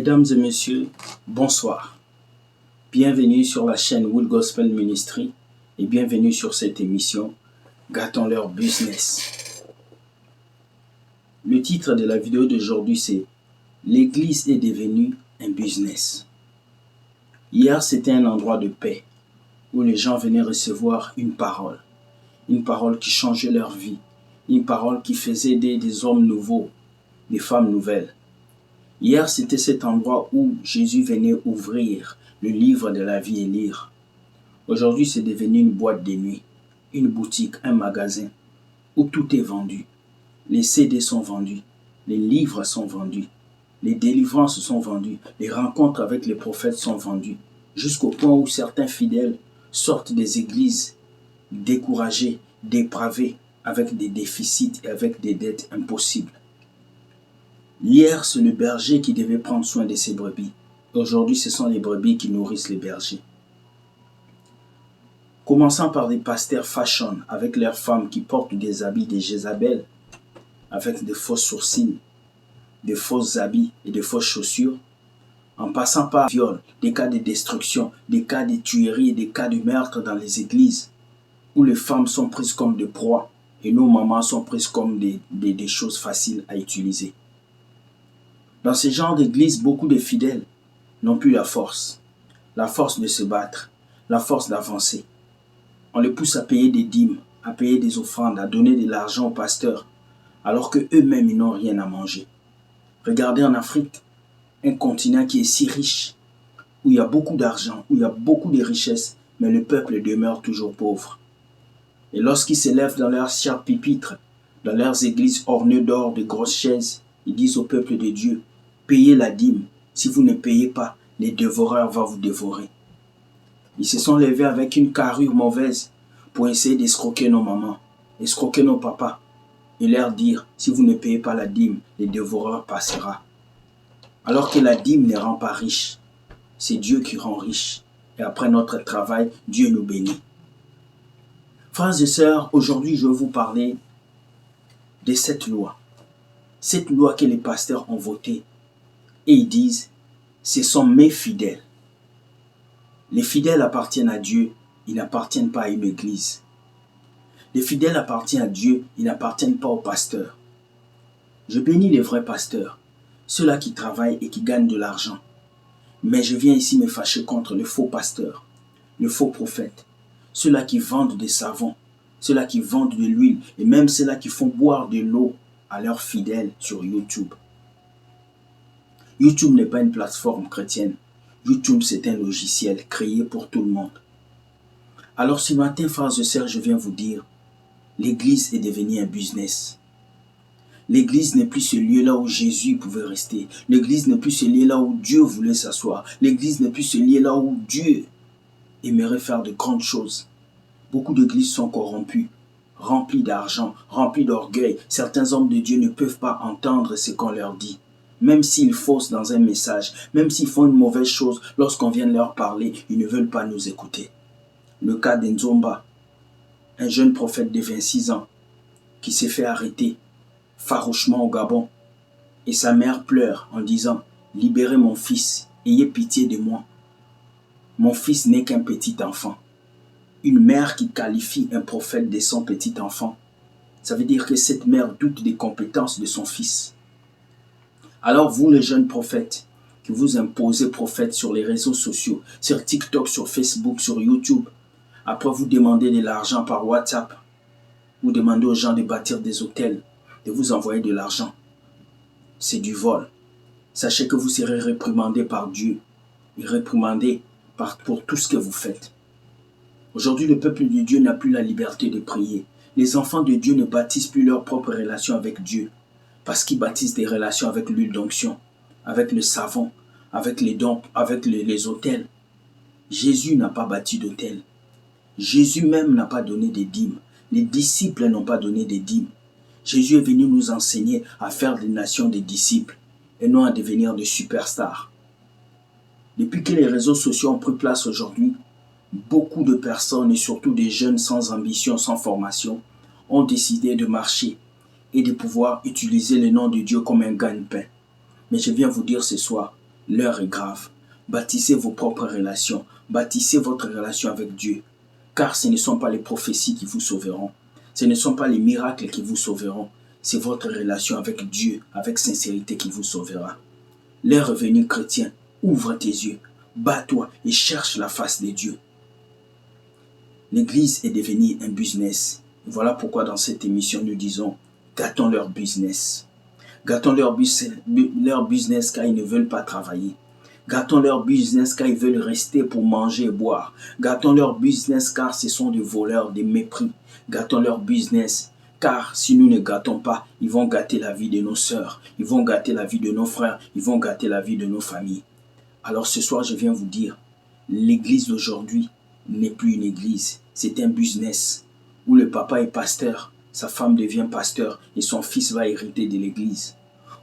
Mesdames et messieurs, bonsoir. Bienvenue sur la chaîne Will Gospel Ministry et bienvenue sur cette émission Gâtons leur business. Le titre de la vidéo d'aujourd'hui c'est L'église est devenue un business. Hier c'était un endroit de paix où les gens venaient recevoir une parole qui changeait leur vie, une parole qui faisait aider des hommes nouveaux, des femmes nouvelles. Hier, c'était cet endroit où Jésus venait ouvrir le livre de la vie et lire. Aujourd'hui, c'est devenu une boîte de nuit, une boutique, un magasin où tout est vendu. Les CD sont vendus, les livres sont vendus, les délivrances sont vendues, les rencontres avec les prophètes sont vendues, jusqu'au point où certains fidèles sortent des églises découragés, dépravés, avec des déficits et avec des dettes impossibles. Hier, c'est le berger qui devait prendre soin de ses brebis. Aujourd'hui, ce sont les brebis qui nourrissent les bergers. Commençant par des pasteurs fashion avec leurs femmes qui portent des habits de Jézabel, avec des faux sourcils, des faux habits et des fausses chaussures, en passant par viol, des cas de destruction, des cas de tuerie et des cas de meurtre dans les églises, où les femmes sont prises comme des proies et nos mamans sont prises comme des choses faciles à utiliser. Dans ce genre d'église, beaucoup de fidèles n'ont plus la force de se battre, la force d'avancer. On les pousse à payer des dîmes, à payer des offrandes, à donner de l'argent aux pasteurs, alors qu'eux-mêmes, ils n'ont rien à manger. Regardez en Afrique, un continent qui est si riche, où il y a beaucoup d'argent, où il y a beaucoup de richesses, mais le peuple demeure toujours pauvre. Et lorsqu'ils s'élèvent dans leurs chers pupitres, dans leurs églises ornées d'or, de grosses chaises, ils disent au peuple de Dieu, payez la dîme. Si vous ne payez pas, les dévoreurs vont vous dévorer. Ils se sont levés avec une carrure mauvaise pour essayer d'escroquer nos mamans, escroquer nos papas et leur dire, si vous ne payez pas la dîme, les dévoreurs passera. Alors que la dîme ne rend pas riche. C'est Dieu qui rend riche. Et après notre travail, Dieu nous bénit. Frères et sœurs, aujourd'hui je vais vous parler de cette loi. Cette loi que les pasteurs ont votée. Et ils disent, ce sont mes fidèles. Les fidèles appartiennent à Dieu, ils n'appartiennent pas à une église. Les fidèles appartiennent à Dieu, ils n'appartiennent pas aux pasteurs. Je bénis les vrais pasteurs, ceux-là qui travaillent et qui gagnent de l'argent. Mais je viens ici me fâcher contre les faux pasteurs, les faux prophètes, ceux-là qui vendent des savons, ceux-là qui vendent de l'huile et même ceux-là qui font boire de l'eau à leurs fidèles sur YouTube. YouTube n'est pas une plateforme chrétienne. YouTube, c'est un logiciel créé pour tout le monde. Alors ce matin, frères et sœurs, je viens vous dire, l'église est devenue un business. L'église n'est plus ce lieu-là où Jésus pouvait rester. L'église n'est plus ce lieu-là où Dieu voulait s'asseoir. L'église n'est plus ce lieu-là où Dieu aimerait faire de grandes choses. Beaucoup d'églises sont corrompues, remplies d'argent, remplies d'orgueil. Certains hommes de Dieu ne peuvent pas entendre ce qu'on leur dit. Même s'ils faussent dans un message, même s'ils font une mauvaise chose, lorsqu'on vient leur parler, ils ne veulent pas nous écouter. Le cas d'Nzomba, un jeune prophète de 26 ans, qui s'est fait arrêter farouchement au Gabon. Et sa mère pleure en disant, « Libérez mon fils, ayez pitié de moi. Mon fils n'est qu'un petit enfant. » Une mère qui qualifie un prophète de son petit enfant, ça veut dire que cette mère doute des compétences de son fils. Alors vous les jeunes prophètes, qui vous imposez prophètes sur les réseaux sociaux, sur TikTok, sur Facebook, sur YouTube, après vous demandez de l'argent par WhatsApp, vous demandez aux gens de bâtir des hôtels, de vous envoyer de l'argent. C'est du vol. Sachez que vous serez réprimandés par Dieu et réprimandés pour tout ce que vous faites. Aujourd'hui, le peuple de Dieu n'a plus la liberté de prier. Les enfants de Dieu ne bâtissent plus leur propre relation avec Dieu. Parce qu'ils bâtissent des relations avec l'huile d'onction, avec le savon, avec les dons, avec les autels. Jésus n'a pas bâti d'autel. Jésus même n'a pas donné des dîmes. Les disciples n'ont pas donné des dîmes. Jésus est venu nous enseigner à faire des nations des disciples et non à devenir des superstars. Depuis que les réseaux sociaux ont pris place aujourd'hui, beaucoup de personnes et surtout des jeunes sans ambition, sans formation, ont décidé de marcher et de pouvoir utiliser le nom de Dieu comme un gagne-pain. Mais je viens vous dire ce soir, L'heure est grave. Bâtissez vos propres relations. Bâtissez votre relation avec Dieu. Car ce ne sont pas les prophéties qui vous sauveront. Ce ne sont pas les miracles qui vous sauveront. C'est votre relation avec Dieu, avec sincérité qui vous sauvera. L'heure est venue, chrétien. Ouvre tes yeux. Bats-toi et cherche la face de Dieu. L'église est devenue un business. Voilà pourquoi dans cette émission nous disons, gâtons leur business. Gâtons leur business car ils ne veulent pas travailler. Gâtons leur business car ils veulent rester pour manger et boire. Gâtons leur business car ce sont des voleurs, des mépris. Gâtons leur business car si nous ne gâtons pas, ils vont gâter la vie de nos sœurs, ils vont gâter la vie de nos frères, ils vont gâter la vie de nos familles. Alors ce soir, je viens vous dire, l'église d'aujourd'hui n'est plus une église, c'est un business où le papa est pasteur, sa femme devient pasteur et son fils va hériter de l'église.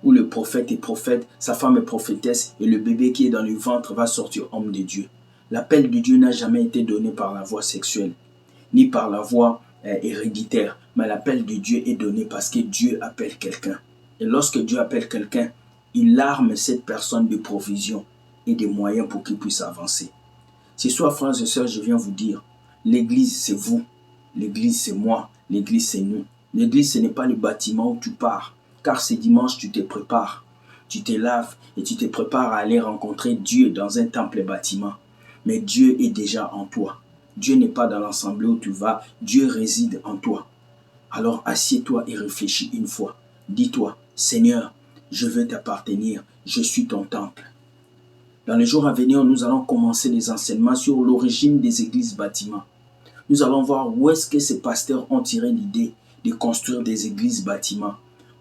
Où le prophète est prophète, sa femme est prophétesse et le bébé qui est dans le ventre va sortir homme de Dieu. L'appel de Dieu n'a jamais été donné par la voie sexuelle, ni par la voie héréditaire, mais l'appel de Dieu est donné parce que Dieu appelle quelqu'un. Et lorsque Dieu appelle quelqu'un, il arme cette personne de provision et des moyens pour qu'il puisse avancer. Ce soir, frères et sœurs, je viens vous dire, l'église c'est vous, l'église c'est moi, l'église c'est nous. L'église ce n'est pas le bâtiment où tu pars, car ce dimanche tu te prépares, tu te laves et tu te prépares à aller rencontrer Dieu dans un temple bâtiment. Mais Dieu est déjà en toi. Dieu n'est pas dans l'assemblée où tu vas, Dieu réside en toi. Alors assieds-toi et réfléchis une fois. Dis-toi, Seigneur, je veux t'appartenir, je suis ton temple. Dans les jours à venir, nous allons commencer les enseignements sur l'origine des églises bâtiments. Nous allons voir où est-ce que ces pasteurs ont tiré l'idée de construire des églises bâtiments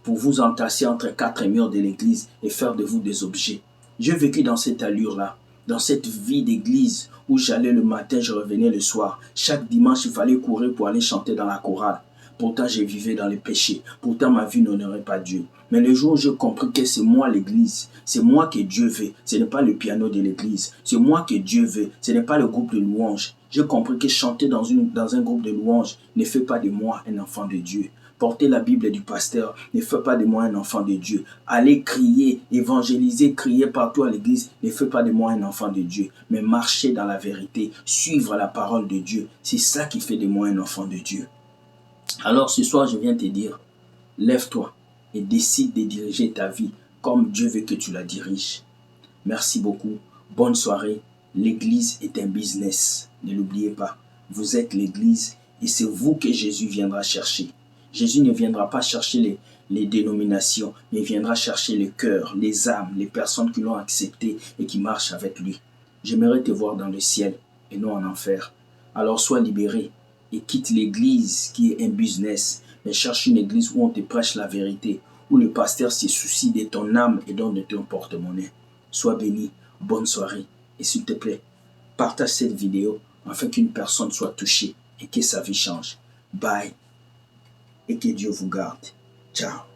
pour vous entasser entre quatre murs de l'église et faire de vous des objets. J'ai vécu dans cette allure-là, dans cette vie d'église où j'allais le matin, je revenais le soir. Chaque dimanche, il fallait courir pour aller chanter dans la chorale. Pourtant, je vivais dans les péchés. Pourtant, ma vie n'honorait pas Dieu. Mais le jour où j'ai compris que c'est moi l'église, c'est moi que Dieu veut, ce n'est pas le piano de l'église, c'est moi que Dieu veut, ce n'est pas le groupe de louanges. J'ai compris que chanter dans un groupe de louanges ne fait pas de moi un enfant de Dieu. Porter la Bible du pasteur ne fait pas de moi un enfant de Dieu. Aller crier, évangéliser, crier partout à l'église ne fait pas de moi un enfant de Dieu. Mais marcher dans la vérité, suivre la parole de Dieu, c'est ça qui fait de moi un enfant de Dieu. Alors ce soir, je viens te dire, lève-toi et décide de diriger ta vie comme Dieu veut que tu la diriges. Merci beaucoup. Bonne soirée. L'église est un business. Ne l'oubliez pas. Vous êtes l'église et c'est vous que Jésus viendra chercher. Jésus ne viendra pas chercher les dénominations, mais il viendra chercher les cœurs, les âmes, les personnes qui l'ont accepté et qui marchent avec lui. J'aimerais te voir dans le ciel et non en enfer. Alors sois libéré et quitte l'église qui est un business, mais cherche une église où on te prêche la vérité, où le pasteur se soucie de ton âme et donc de ton porte-monnaie. Sois béni, bonne soirée et s'il te plaît, partage cette vidéo afin qu'une personne soit touchée et que sa vie change. Bye et que Dieu vous garde. Ciao.